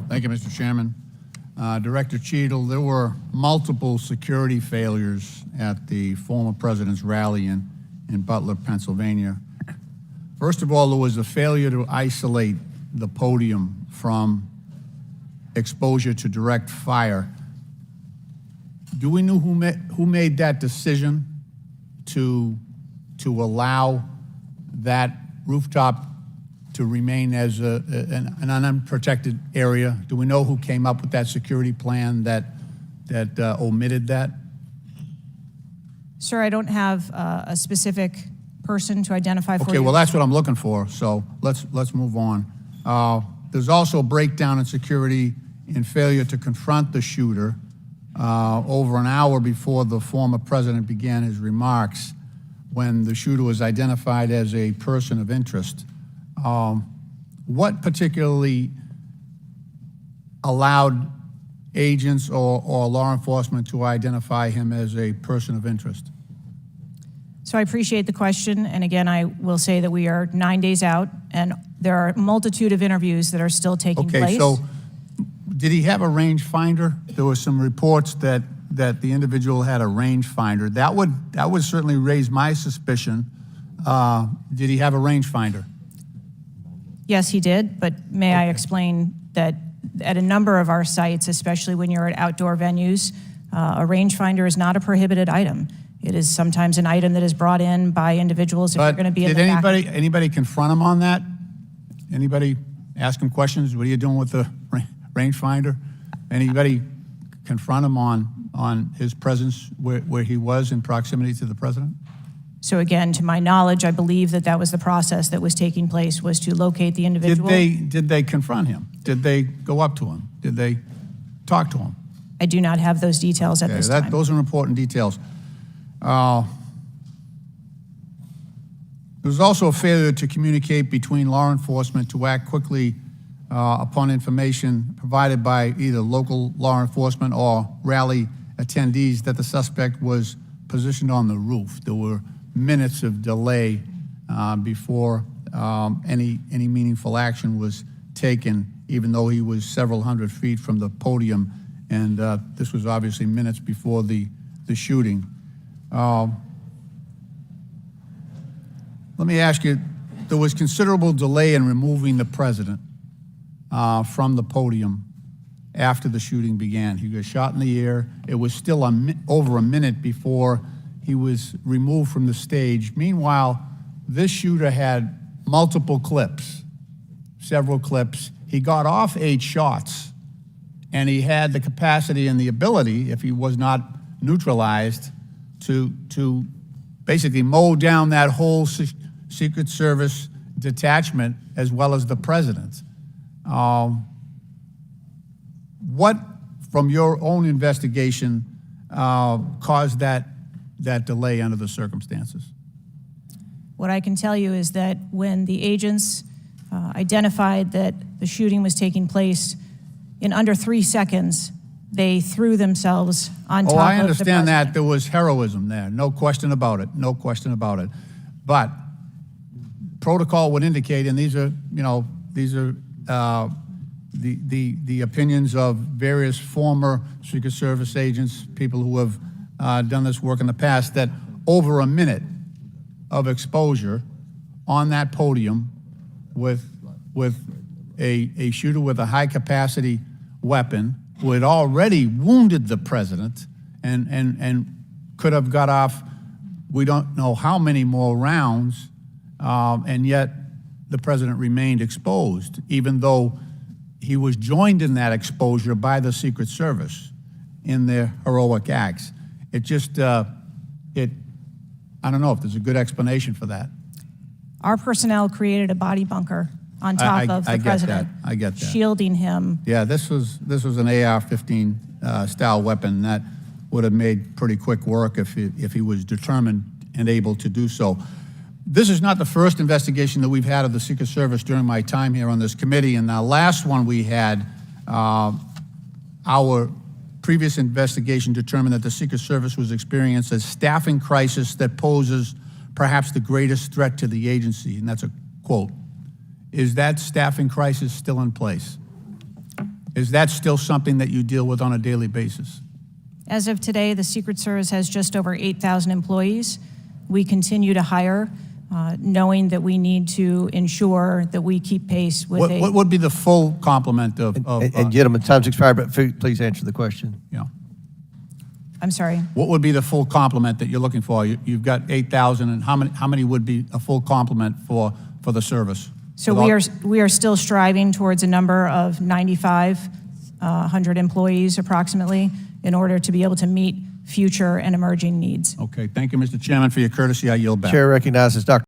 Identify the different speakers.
Speaker 1: Thank you, Mr. Chairman. Director Cheadle, there were multiple security failures at the former president's rally in Butler, Pennsylvania. First of all, there was a failure to isolate the podium from exposure to direct fire. Do we know who made that decision to allow that rooftop to remain as an unprotected area? Do we know who came up with that security plan that omitted that?
Speaker 2: Sir, I don't have a specific person to identify for you.
Speaker 1: Okay, well, that's what I'm looking for, so let's move on. There's also a breakdown in security and failure to confront the shooter over an hour before the former president began his remarks, when the shooter was identified as a person of interest. What particularly allowed agents or law enforcement to identify him as a person of interest?
Speaker 2: So I appreciate the question, and again, I will say that we are 9 days out, and there are a multitude of interviews that are still taking place.
Speaker 1: Okay, so did he have a rangefinder? There were some reports that the individual had a rangefinder. That would certainly raise my suspicion. Did he have a rangefinder?
Speaker 2: Yes, he did, but may I explain that at a number of our sites, especially when you're at outdoor venues, a rangefinder is not a prohibited item. It is sometimes an item that is brought in by individuals if you're going to be in the back.
Speaker 1: Did anybody confront him on that? Anybody ask him questions? What are you doing with the rangefinder? Anybody confront him on his presence where he was in proximity to the president?
Speaker 2: So again, to my knowledge, I believe that was the process that was taking place, was to locate the individual.
Speaker 1: Did they confront him? Did they go up to him? Did they talk to him?
Speaker 2: I do not have those details at this time.
Speaker 1: Those are important details. There was also a failure to communicate between law enforcement to act quickly upon information provided by either local law enforcement or rally attendees that the suspect was positioned on the roof. There were minutes of delay before any meaningful action was taken, even though he was several hundred feet from the podium, and this was obviously minutes before the shooting. Let me ask you, there was considerable delay in removing the president from the podium after the shooting began. He got shot in the air. It was still over a minute before he was removed from the stage. Meanwhile, this shooter had multiple clips, several clips. He got off 8 shots, and he had the capacity and the ability, if he was not neutralized, to basically mow down that whole Secret Service detachment as well as the president. What, from your own investigation, caused that delay under the circumstances?
Speaker 2: What I can tell you is that when the agents identified that the shooting was taking place, in under 3 seconds, they threw themselves on top of the president.
Speaker 1: I understand that. There was heroism there. No question about it. No question about it. But protocol would indicate, and these are the opinions of various former Secret Service agents, people who have done this work in the past, that over a minute of exposure on that podium with a shooter with a high-capacity weapon who had already wounded the president and could have got off, we don't know how many more rounds, and yet the president remained exposed, even though he was joined in that exposure by the Secret Service in their heroic acts. It just, I don't know if there's a good explanation for that.
Speaker 2: Our personnel created a body bunker on top of the president.
Speaker 1: I get that.
Speaker 2: Shielding him.
Speaker 1: Yeah, this was an AR-15 style weapon that would have made pretty quick work if he was determined and able to do so. This is not the first investigation that we've had of the Secret Service during my time here on this committee, and the last one we had, our previous investigation determined that the Secret Service was experiencing a staffing crisis that poses perhaps the greatest threat to the agency, and that's a quote. Is that staffing crisis still in place? Is that still something that you deal with on a daily basis?
Speaker 2: As of today, the Secret Service has just over 8,000 employees. We continue to hire, knowing that we need to ensure that we keep pace with
Speaker 1: What would be the full complement of
Speaker 3: And gentlemen, time's expired, but please answer the question.
Speaker 1: you know,
Speaker 2: I'm sorry.
Speaker 1: what would be the full complement that you're looking for? You've got 8,000, and how many would be a full complement for the service?
Speaker 2: So
Speaker 1: With all-
Speaker 2: we are still striving towards a number of 9,500 employees approximately in order to be able to meet future and emerging needs.
Speaker 1: Okay, thank you, Mr. Chairman, for your courtesy. I yield back.
Speaker 3: Chair recognizes Dr.